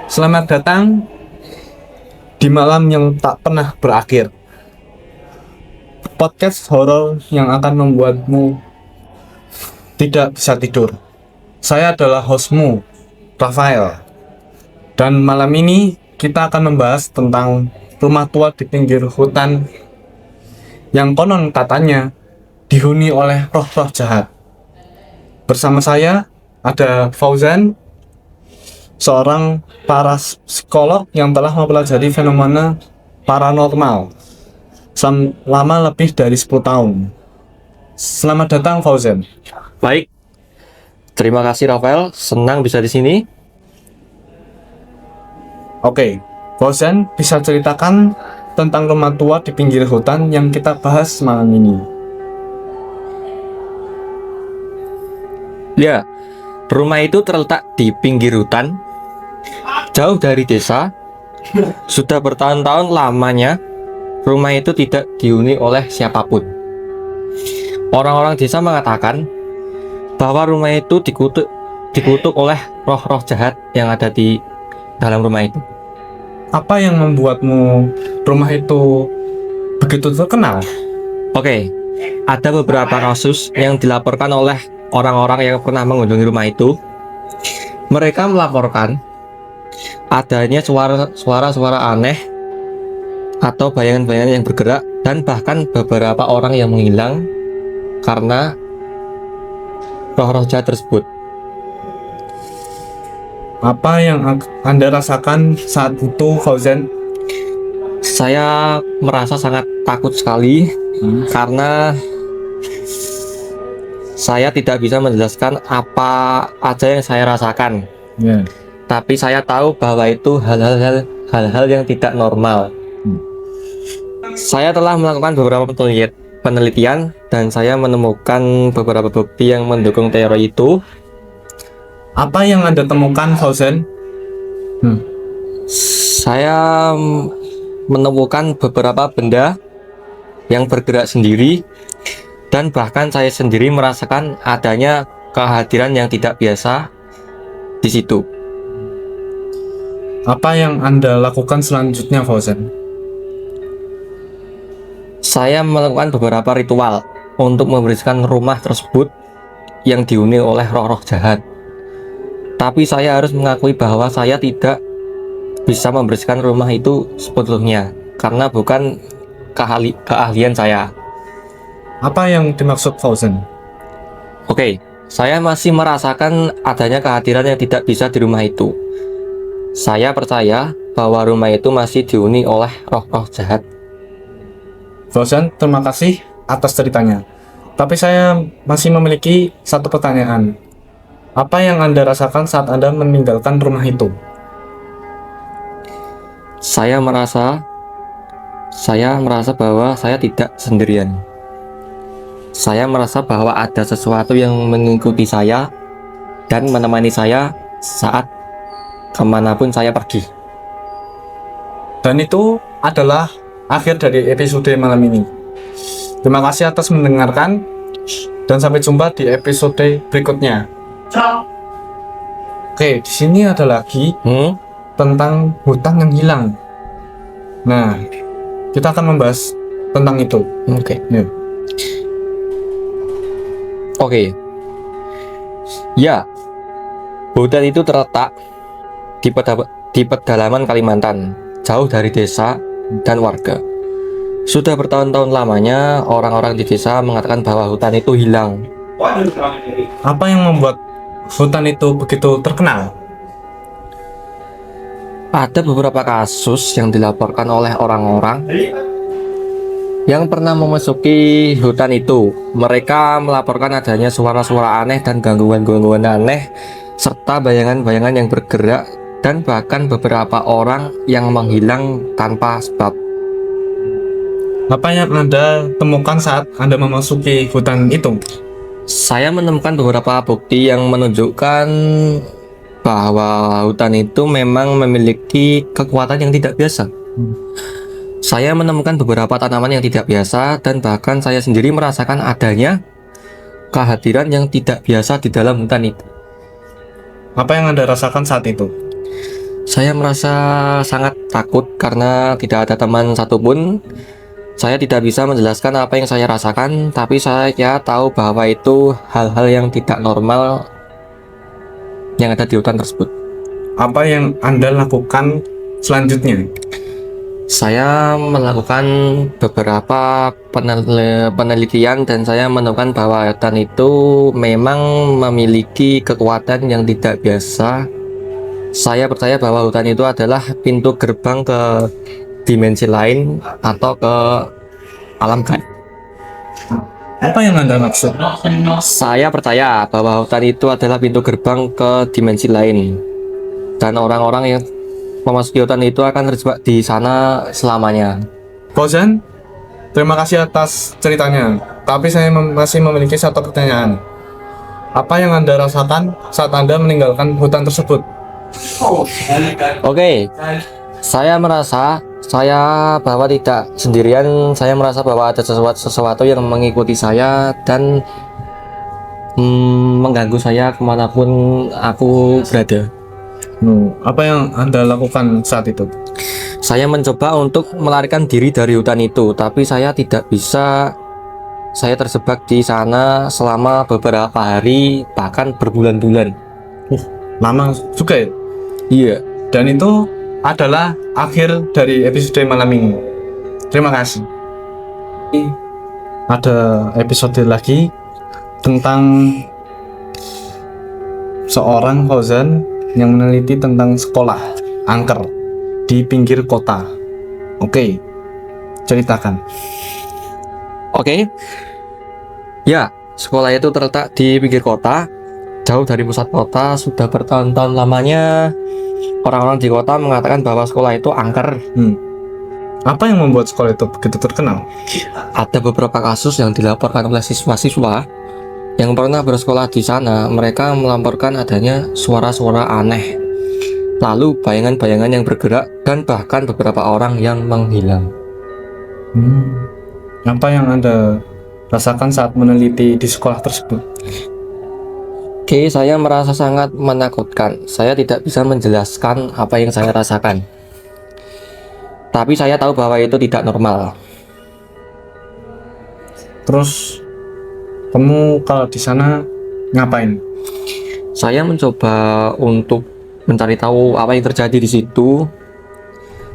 Selamat datang di malam yang tak pernah berakhir. Podcast horor yang akan membuatmu tidak bisa tidur. Saya adalah hostmu, Rafael. Dan malam ini kita akan membahas tentang rumah tua di pinggir hutan yang konon katanya dihuni oleh roh-roh jahat. Bersama saya ada Fauzan, seorang psikolog yang telah mempelajari fenomena paranormal selama lebih dari 10 tahun. Selamat datang Fauzan. Baik, terima kasih Rafael, senang bisa di sini. Oke, Fauzan bisa ceritakan tentang rumah tua di pinggir hutan yang kita bahas malam ini. Ya, rumah itu terletak di pinggir hutan, jauh dari desa. Sudah bertahun-tahun lamanya, rumah itu tidak dihuni oleh siapapun. Orang-orang desa mengatakan bahwa rumah itu dikutuk oleh roh-roh jahat yang ada di dalam rumah itu. Apa yang membuatmu rumah itu begitu terkenal? Oke, ada beberapa kasus yang dilaporkan oleh orang-orang yang pernah mengunjungi rumah itu. Mereka melaporkan adanya suara-suara aneh atau bayangan-bayangan yang bergerak, dan bahkan beberapa orang yang menghilang karena roh-roh jahat tersebut. Apa yang Anda rasakan saat itu, Fauzan? Saya merasa sangat takut sekali karena saya tidak bisa menjelaskan apa aja yang saya rasakan. Ya. Tapi saya tahu bahwa itu hal-hal yang tidak normal. Saya telah melakukan beberapa penelitian dan saya menemukan beberapa bukti yang mendukung teori itu. Apa yang Anda temukan, Fauzan? Saya menemukan beberapa benda yang bergerak sendiri, dan bahkan saya sendiri merasakan adanya kehadiran yang tidak biasa di situ. Apa yang Anda lakukan selanjutnya, Fauzan? Saya melakukan beberapa ritual untuk membersihkan rumah tersebut yang dihuni oleh roh-roh jahat. Tapi saya harus mengakui bahwa saya tidak bisa membersihkan rumah itu sepenuhnya karena bukan keahlian saya. Apa yang dimaksud Fauzan? Oke, saya masih merasakan adanya kehadiran yang tidak bisa di rumah itu. Saya percaya bahwa rumah itu masih dihuni oleh roh-roh jahat. Fauzan, terima kasih atas ceritanya. Tapi saya masih memiliki satu pertanyaan. Apa yang Anda rasakan saat Anda meninggalkan rumah itu? Saya merasa bahwa saya tidak sendirian. Saya merasa bahwa ada sesuatu yang mengikuti saya dan menemani saya saat kemanapun saya pergi. Dan itu adalah akhir dari episode malam ini. Terima kasih atas mendengarkan dan sampai jumpa di episode berikutnya. Oke, di sini ada lagi tentang hutan yang hilang. Nah, kita akan membahas tentang itu. Oke. Ya. Oke. Ya, hutan itu terletak di pedalaman Kalimantan, jauh dari desa dan warga. Sudah bertahun-tahun lamanya orang-orang di desa mengatakan bahwa hutan itu hilang. Apa yang membuat hutan itu begitu terkenal? Ada beberapa kasus yang dilaporkan oleh orang-orang yang pernah memasuki hutan itu. Mereka melaporkan adanya suara-suara aneh dan gangguan-gangguan aneh, serta bayangan-bayangan yang bergerak, dan bahkan beberapa orang yang menghilang tanpa sebab. Apa yang Anda temukan saat Anda memasuki hutan itu? Saya menemukan beberapa bukti yang menunjukkan bahwa hutan itu memang memiliki kekuatan yang tidak biasa. Saya menemukan beberapa tanaman yang tidak biasa, dan bahkan saya sendiri merasakan adanya kehadiran yang tidak biasa di dalam hutan itu. Apa yang Anda rasakan saat itu? Saya merasa sangat takut karena tidak ada teman satupun. Saya tidak bisa menjelaskan apa yang saya rasakan, tapi saya tahu bahwa itu hal-hal yang tidak normal yang ada di hutan tersebut. Apa yang Anda lakukan selanjutnya? Saya melakukan beberapa penelitian dan saya menemukan bahwa hutan itu memang memiliki kekuatan yang tidak biasa. Saya percaya bahwa hutan itu adalah pintu gerbang ke dimensi lain atau ke alam gaib. Apa yang Anda maksud? Saya percaya bahwa hutan itu adalah pintu gerbang ke dimensi lain, dan orang-orang yang memasuki hutan itu akan terjebak di sana selamanya. Fauzan, terima kasih atas ceritanya. Tapi saya masih memiliki satu pertanyaan. Apa yang Anda rasakan saat Anda meninggalkan hutan tersebut? Oke, saya merasa bahwa tidak sendirian. Saya merasa bahwa ada sesuatu yang mengikuti saya dan mengganggu saya kemanapun aku berada. Apa yang Anda lakukan saat itu? Saya mencoba untuk melarikan diri dari hutan itu, tapi saya tidak bisa. Saya terjebak di sana selama beberapa hari, bahkan berbulan-bulan. Lama juga ya? Iya. Dan itu adalah akhir dari episode malam ini. Terima kasih. Ada episode lagi tentang seorang Fauzan yang meneliti tentang sekolah angker di pinggir kota. Oke, ceritakan. Oke. Ya, sekolah itu terletak di pinggir kota, jauh dari pusat kota. Sudah bertahun-tahun lamanya orang-orang di kota mengatakan bahwa sekolah itu angker. Apa yang membuat sekolah itu begitu terkenal? Ada beberapa kasus yang dilaporkan oleh siswa-siswa yang pernah bersekolah di sana. Mereka melaporkan adanya suara-suara aneh, lalu bayangan-bayangan yang bergerak, dan bahkan beberapa orang yang menghilang. Apa yang Anda rasakan saat meneliti di sekolah tersebut? Oke, saya merasa sangat menakutkan. Saya tidak bisa menjelaskan apa yang saya rasakan, tapi saya tahu bahwa itu tidak normal. Terus kamu kalau di sana ngapain? Saya mencoba untuk mencari tahu apa yang terjadi di situ,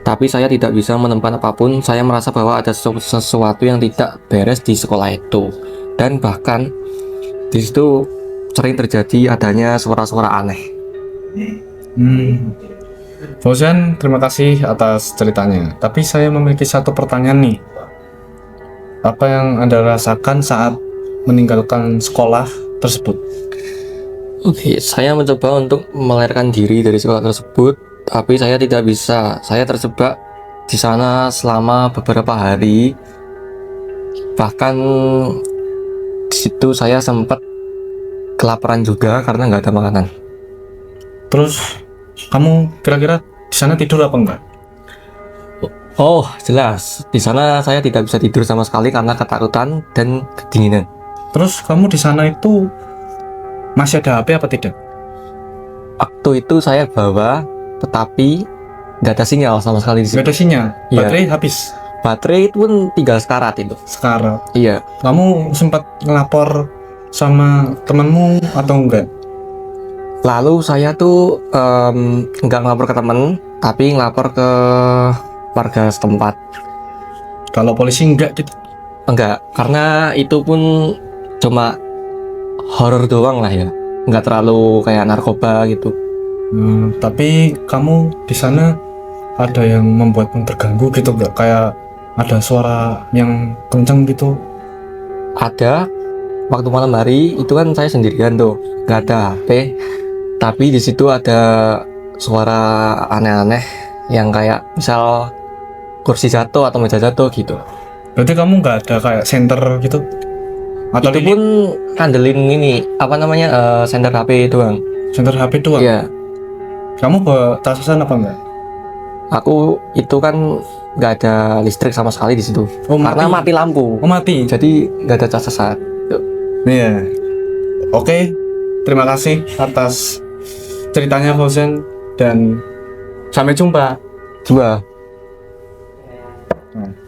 tapi saya tidak bisa menemukan apapun. Saya merasa bahwa ada sesuatu yang tidak beres di sekolah itu, dan bahkan di situ sering terjadi adanya suara-suara aneh. Fauzan, terima kasih atas ceritanya. Tapi saya memiliki satu pertanyaan nih. Apa yang Anda rasakan saat meninggalkan sekolah tersebut? Oke, saya mencoba untuk melarikan diri dari sekolah tersebut, tapi saya tidak bisa. Saya terjebak di sana selama beberapa hari. Bahkan di situ saya sempat kelaparan juga karena nggak ada makanan. Terus kamu kira-kira di sana tidur apa enggak? Oh, jelas. Di sana saya tidak bisa tidur sama sekali karena ketakutan dan kedinginan. Terus kamu di sana itu masih ada HP apa tidak? Waktu itu saya bawa, tetapi nggak ada sinyal sama sekali di situ. Nggak ada sinyal. Iya. Baterai habis. Baterai itu pun tinggal sekarat itu. Sekarang Iya. kamu sempat ngelapor sama temanmu atau enggak? Lalu saya tuh nggak ngelapor ke temen, tapi ngelapor ke warga setempat. Kalau polisi enggak gitu. Enggak, karena itu pun cuma horor doang lah ya, nggak terlalu kayak narkoba gitu. Tapi kamu di sana ada yang membuatmu terganggu gitu enggak? Kayak ada suara yang kenceng gitu? Ada. Waktu malam hari itu kan saya sendirian tuh, nggak ada HP, tapi di situ ada suara aneh-aneh yang kayak misal kursi jatuh atau meja jatuh gitu. Berarti kamu nggak ada kayak center gitu? Atau Itu pun kandelin ini apa namanya sender HP doang. center HP doang? Iya. Kamu bawa tasasan apa enggak? Aku itu kan nggak ada listrik sama sekali di situ. Oh, Karena mati lampu. Oh, mati. Jadi nggak ada casasan. Iya. Oke, terima kasih atas ceritanya Fauzan. dan sampai jumpa. Coba. Nah.